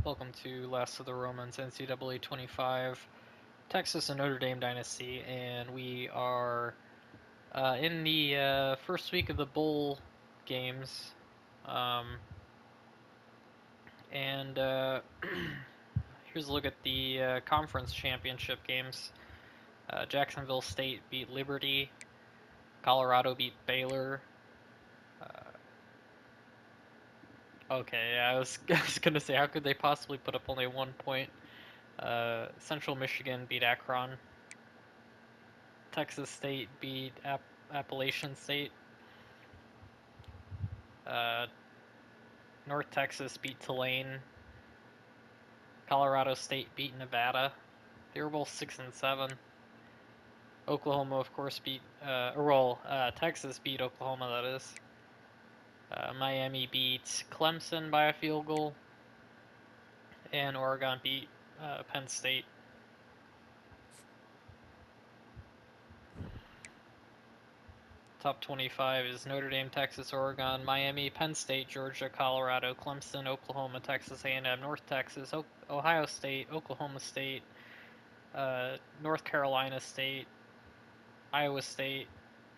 Welcome to Last of the Romans NCAA 25 Texas and Notre Dame Dynasty, and we are in the first week of the bowl games. Um, and Here's a look at the conference championship games. Jacksonville State beat Liberty, Colorado beat Baylor. Okay, yeah, I was gonna say, how could they possibly put up only 1 point? Central Michigan beat Akron. Texas State beat Appalachian State. Uh, North Texas beat Tulane. Colorado State beat Nevada. They were both 6-7. Oklahoma, of course, Texas beat Oklahoma. That is. Miami beat Clemson by a field goal, and Oregon beat Penn State. Top 25 is Notre Dame, Texas, Oregon, Miami, Penn State, Georgia, Colorado, Clemson, Oklahoma, Texas A&M, North Texas, Ohio State, Oklahoma State, North Carolina State, Iowa State,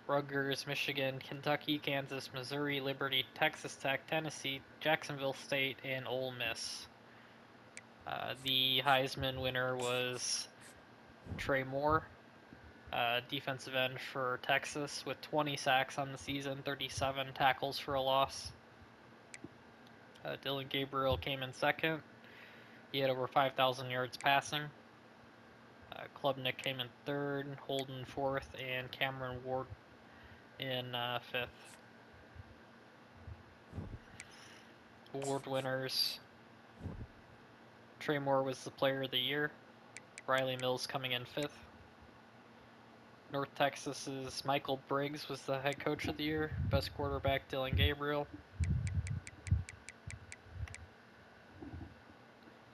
Rutgers, Michigan, Kentucky, Kansas, Missouri, Liberty, Texas Tech, Tennessee, Jacksonville State, and Ole Miss. The Heisman winner was Trey Moore, defensive end for Texas, with 20 sacks on the season, 37 tackles for a loss. Dillon Gabriel came in second. He had over 5,000 yards passing. Klubnik came in third, Holden fourth, and Cameron Ward in fifth. Award winners: Trey Moore was the player of the year. Riley Mills coming in fifth. North Texas's Michael Briggs was the head coach of the year. Best quarterback, Dillon Gabriel.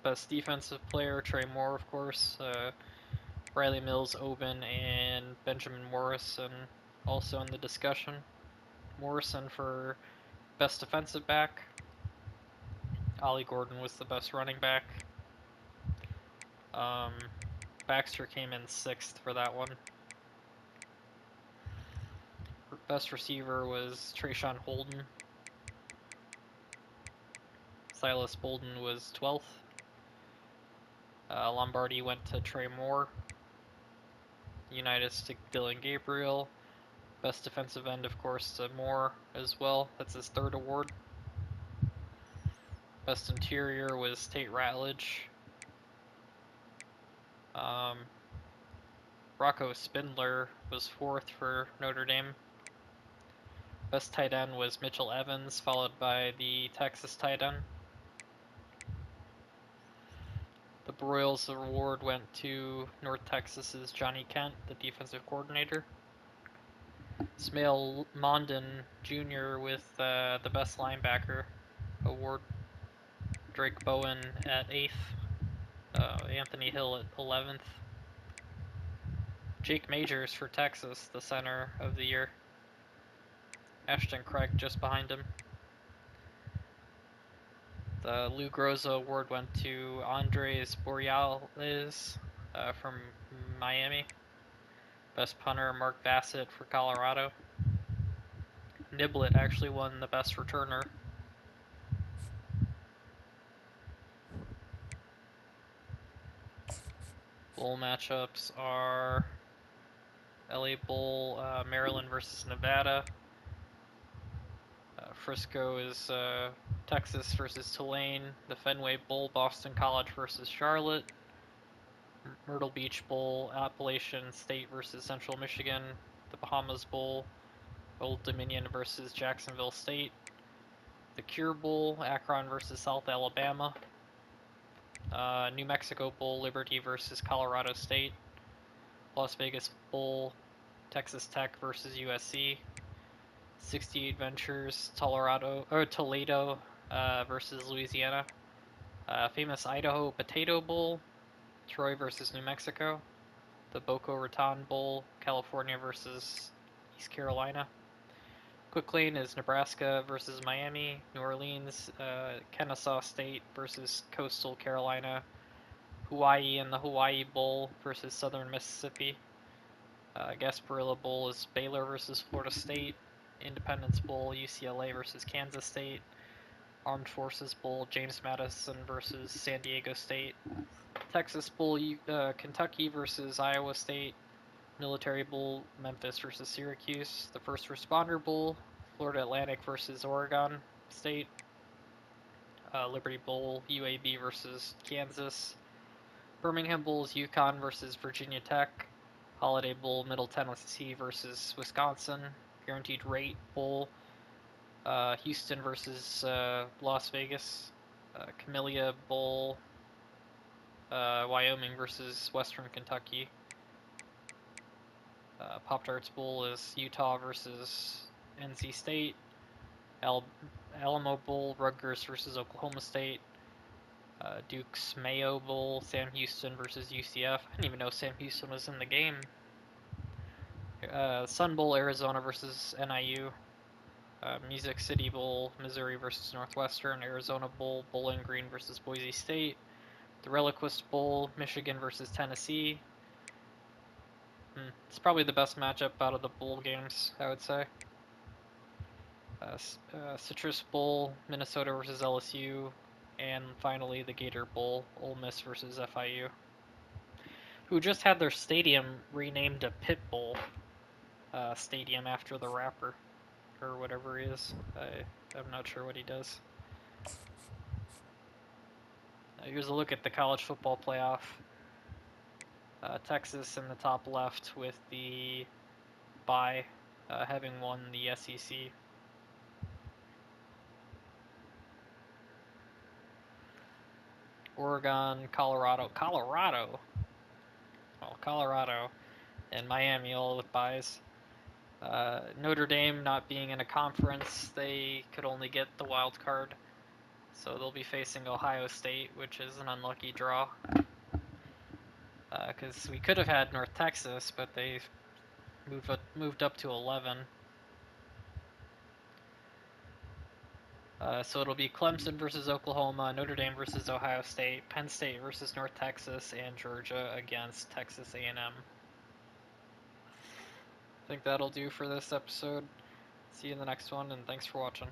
Best defensive player, Trey Moore, of course. Riley Mills, Oben, and Benjamin Morrison also in the discussion. Morrison for best defensive back. Ollie Gordon was the best running back. Baxter came in sixth for that one. Best receiver was Trayshawn Holden. Silas Bolden was 12th. Lombardi went to Trey Moore. Unitas to Dillon Gabriel. Best defensive end, of course, to Moore as well. That's his third award. Best interior was Tate Ratledge. Rocco Spindler was fourth for Notre Dame. Best tight end was Mitchell Evans, followed by the Texas tight end. The Broyles Award went to North Texas's Johnny Kent, the defensive coordinator. Smail Mondon Jr. with the Best Linebacker Award. Drake Bowen at 8th. Anthony Hill at 11th. Jake Majors for Texas, the center of the year. Ashton Craig just behind him. The Lou Groza Award went to Andres Boreales from Miami. Best punter, Mark Bassett for Colorado. Niblett actually won the best returner. Bowl matchups are LA Bowl, Maryland versus Nevada. Frisco is Texas versus Tulane. The Fenway Bowl, Boston College versus Charlotte. Myrtle Beach Bowl, Appalachian State versus Central Michigan. The Bahamas Bowl, Old Dominion versus Jacksonville State. The Cure Bowl, Akron versus South Alabama. New Mexico Bowl, Liberty versus Colorado State. Las Vegas Bowl, Texas Tech versus USC. 68 Ventures, Toledo versus Louisiana. Famous Idaho Potato Bowl, Troy versus New Mexico. The Boca Raton Bowl, California versus East Carolina. Quick Lane is Nebraska versus Miami. New Orleans, Kennesaw State versus Coastal Carolina. Hawaii and the Hawaii Bowl versus Southern Mississippi. Gasparilla Bowl is Baylor versus Florida State. Independence Bowl, UCLA versus Kansas State. Armed Forces Bowl, James Madison versus San Diego State. Texas Bowl, Kentucky versus Iowa State. Military Bowl, Memphis versus Syracuse. The First Responder Bowl, Florida Atlantic versus Oregon State. Liberty Bowl, UAB versus Kansas. Birmingham Bowl is UConn versus Virginia Tech. Holiday Bowl, Middle Tennessee versus Wisconsin. Guaranteed Rate Bowl, Houston versus Las Vegas. Camellia Bowl, Wyoming versus Western Kentucky. Pop-Tarts Bowl is Utah versus NC State. Alamo Bowl, Rutgers versus Oklahoma State. Duke's Mayo Bowl, Sam Houston versus UCF. I didn't even know Sam Houston was in the game. Sun Bowl, Arizona versus NIU. Music City Bowl, Missouri versus Northwestern. Arizona Bowl, Bowling Green versus Boise State. The Reliquist Bowl, Michigan versus Tennessee. It's probably the best matchup out of the bowl games, I would say. Citrus Bowl, Minnesota versus LSU. And finally, the Gator Bowl, Ole Miss versus FIU, who just had their stadium renamed a Pit Bowl stadium after the rapper, or whatever he is. I'm not sure what he does. Here's a look at the college football playoff. Texas in the top left with the bye, having won the SEC. Oregon, Colorado, and Miami all with byes. Notre Dame not being in a conference, they could only get the wild card, so they'll be facing Ohio State, which is an unlucky draw. Because we could have had North Texas, but they moved up to 11. So it'll be Clemson versus Oklahoma, Notre Dame versus Ohio State, Penn State versus North Texas, and Georgia against Texas A&M. I think that'll do for this episode. See you in the next one, and thanks for watching.